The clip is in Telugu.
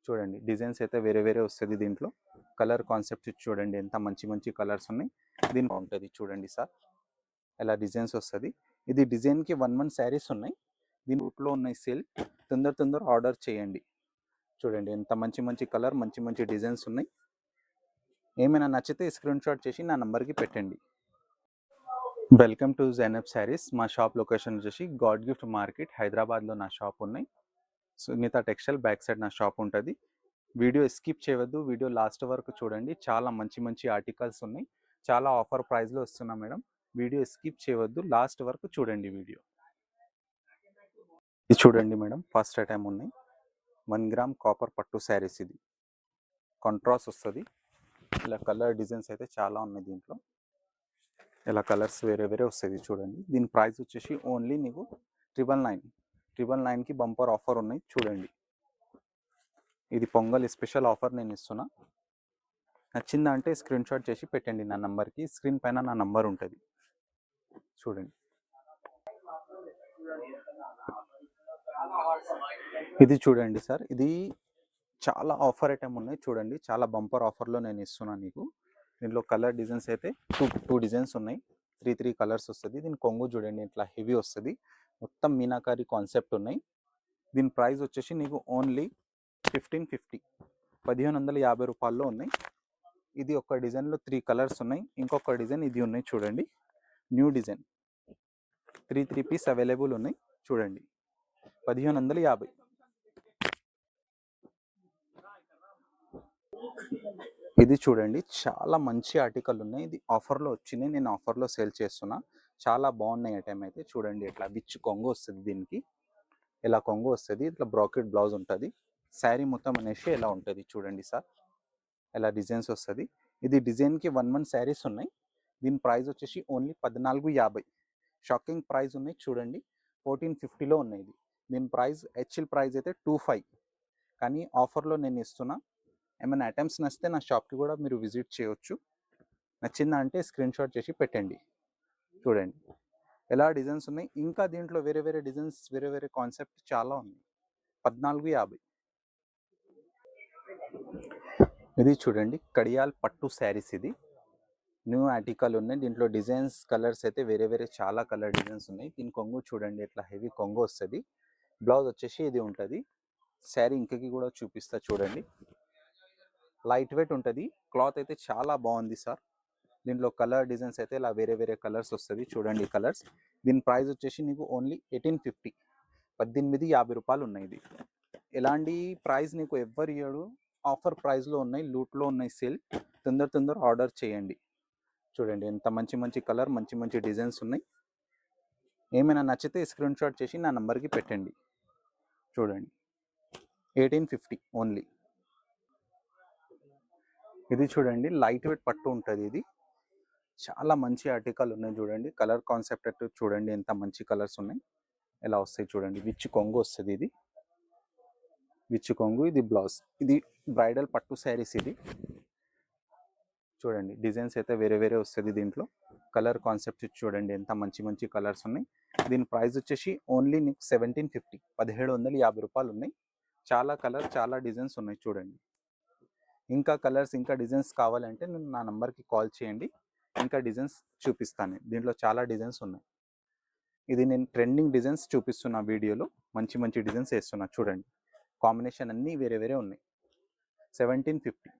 చూడండి డిజైన్స్ అయితే వేరే వేరే వస్తుంది దీంట్లో. కలర్ కాన్సెప్ట్ చూడండి ఎంత మంచి మంచి కలర్స్ ఉన్నాయి. దీనికి ఉంటుంది చూడండి సార్, ఎలా డిజైన్స్ వస్తుంది. ఇది డిజైన్కి 1 1 శారీస్ ఉన్నాయి. దీంట్లో ఉన్నాయి సేల్. తొందర ఆర్డర్ చేయండి. చూడండి ఎంత మంచి మంచి కలర్, మంచి మంచి డిజైన్స్ ఉన్నాయి. ఏమైనా నచ్చితే స్క్రీన్ షాట్ చేసి నా నంబర్కి పెట్టండి. Welcome to Zainab saris. మా షాప్ లొకేషన్ వచ్చేసి గాడ్ గిఫ్ట్ మార్కెట్, హైదరాబాద్లో నా షాప్ ఉన్నాయి. సునీత టెక్స్టైల్ బ్యాక్ సైడ్ నా షాప్ ఉంటుంది. వీడియో స్కిప్ చేయవద్దు, వీడియో లాస్ట్ వరకు చూడండి. చాలా మంచి మంచి ఆర్టికల్స్ ఉన్నాయి. చాలా ఆఫర్ ప్రైస్లో వస్తున్నాం మేడం. వీడియో స్కిప్ చేయవద్దు, లాస్ట్ వరకు చూడండి వీడియో. ఇది చూడండి మేడం, ఫస్ట్ ఐటమ్ ఉన్నాయి 1 గ్రామ్ కాపర్ పట్టు శారీస్. ఇది కాంట్రాస్ట్ వస్తుంది. ఇలా కలర్ డిజైన్స్ అయితే చాలా ఉన్నాయి దీంట్లో. ఇలా కలర్స్ వేరే వేరే వస్తుంది చూడండి. దీని ప్రైస్ వచ్చేసి ఓన్లీ నీకు 999కి బంపర్ ఆఫర్ ఉన్నాయి చూడండి. ఇది పొంగల్ స్పెషల్ ఆఫర్ నేను ఇస్తున్నా. నచ్చిందంటే స్క్రీన్ షాట్ చేసి పెట్టండి నా నంబర్కి. స్క్రీన్ పైన నా నంబర్ ఉంటుంది చూడండి. ఇది చూడండి సార్, ఇది చాలా ఆఫర్ ఐటమ్ ఉన్నాయి చూడండి. చాలా బంపర్ ఆఫర్లో నేను ఇస్తున్నాను నీకు. దీంట్లో కలర్ డిజైన్స్ అయితే టూ డిజైన్స్ ఉన్నాయి. 3 కలర్స్ వస్తుంది. దీని కొంగు చూడండి ఇట్లా హెవీ వస్తుంది. మొత్తం మీనాకారి కాన్సెప్ట్ ఉన్నాయి. దీని ప్రైస్ వచ్చేసి నీకు ఓన్లీ 1550, 1550 రూపాయల్లో ఉన్నాయి. ఇది ఒక డిజైన్లో 3 కలర్స్ ఉన్నాయి. ఇంకొక డిజైన్ ఇది ఉన్నాయి చూడండి, న్యూ డిజైన్. 3 పీస్ అవైలబుల్ ఉన్నాయి చూడండి. 1550. ఇది చూడండి, చాలా మంచి ఆర్టికల్ ఉన్నాయి. ఇది ఆఫర్లో వచ్చినాయి, నేను ఆఫర్లో సేల్ చేస్తున్నా. చాలా బాగున్నాయి ఐటమ్ అయితే చూడండి. ఇట్లా విచ్ కొంగు వస్తుంది దీనికి. ఇలా కొంగు వస్తుంది, ఇట్లా బ్రాకెట్ బ్లౌజ్ ఉంటుంది. శారీ మొత్తం అనేసి ఎలా ఉంటుంది చూడండి సార్, ఎలా డిజైన్స్ వస్తుంది. ఇది డిజైన్కి 1 1 శారీస్ ఉన్నాయి. దీని ప్రైస్ వచ్చేసి ఓన్లీ 1450. షాకింగ్ ప్రైస్ ఉన్నాయి చూడండి. 1450లో ఉన్నాయి. దీని ప్రైస్ యాక్చువల్ ప్రైస్ అయితే 25, కానీ ఆఫర్లో నేను ఇస్తున్నా. ఏమైనా ఐటమ్స్ నచ్చితే నా షాప్కి కూడా మీరు విజిట్ చేయొచ్చు. నచ్చిందా అంటే స్క్రీన్ షాట్ చేసి పెట్టండి. చూడండి ఎలా డిజైన్స్ ఉన్నాయి. ఇంకా దీంట్లో వేరే వేరే డిజైన్స్, వేరే వేరే కాన్సెప్ట్ చాలా ఉన్నాయి. 1450. ఇది చూడండి, కడియాల్ పట్టు శారీస్. ఇది న్యూ ఆర్టికల్ ఉన్నాయి. దీంట్లో డిజైన్స్, కలర్స్ అయితే వేరే వేరే చాలా కలర్ డిజైన్స్ ఉన్నాయి. దీని కొంగు చూడండి, ఇట్లా హెవీ కొంగు వస్తుంది. బ్లౌజ్ వచ్చేసి ఇది ఉంటుంది. శారీ ఇంకకి కూడా చూపిస్తా చూడండి. లైట్ వెయిట్ ఉంటుంది. క్లాత్ అయితే చాలా బాగుంది సార్. దీంట్లో కలర్ డిజైన్స్ అయితే ఇలా వేరే వేరే కలర్స్ వస్తుంది చూడండి కలర్స్. దీని ప్రైస్ వచ్చేసి నీకు ఓన్లీ 1850, 1850 రూపాయలు ఉన్నాయి. ఇది ఎలాంటి ప్రైస్ నీకు ఎవ్వరు ఇయ్యడు. ఆఫర్ ప్రైస్లో ఉన్నాయి, లూట్లో ఉన్నాయి సేల్. తొందర ఆర్డర్ చేయండి. చూడండి ఎంత మంచి మంచి కలర్, మంచి మంచి డిజైన్స్ ఉన్నాయి. ఏమైనా నచ్చితే స్క్రీన్ షాట్ చేసి నా నంబర్కి పెట్టండి. చూడండి 1850 ఓన్లీ. ఇది చూడండి, లైట్ వెయిట్ పట్టు ఉంటుంది. ఇది చాలా మంచి ఆర్టికల్ ఉన్నాయి చూడండి. కలర్ కాన్సెప్ట్ అయితే చూడండి ఎంత మంచి కలర్స్ ఉన్నాయి. ఎలా వస్తాయి చూడండి. విచ్ కొంగు వస్తుంది. ఇది విచ్ కొంగు, ఇది బ్లౌజ్. ఇది బ్రైడల్ పట్టు శారీస్. ఇది చూడండి డిజైన్స్ అయితే వేరే వేరే వస్తుంది దీంట్లో. కలర్ కాన్సెప్ట్ చూడండి ఎంత మంచి మంచి కలర్స్ ఉన్నాయి. దీని ప్రైస్ వచ్చేసి ఓన్లీ నీకు 1750, 1750 రూపాయలు ఉన్నాయి. చాలా కలర్, చాలా డిజైన్స్ ఉన్నాయి చూడండి. ఇంకా కలర్స్, ఇంకా డిజైన్స్ కావాలంటే నేను నా నంబర్కి కాల్ చేయండి. ఇంకా డిజైన్స్ చూపిస్తాను. దీంట్లో చాలా డిజైన్స్ ఉన్నాయి. ఇది నేను ట్రెండింగ్ డిజైన్స్ చూపిస్తున్నా వీడియోలో. మంచి మంచి డిజైన్స్ వేస్తున్నా చూడండి. కాంబినేషన్ అన్నీ వేరే వేరే ఉన్నాయి. 1750.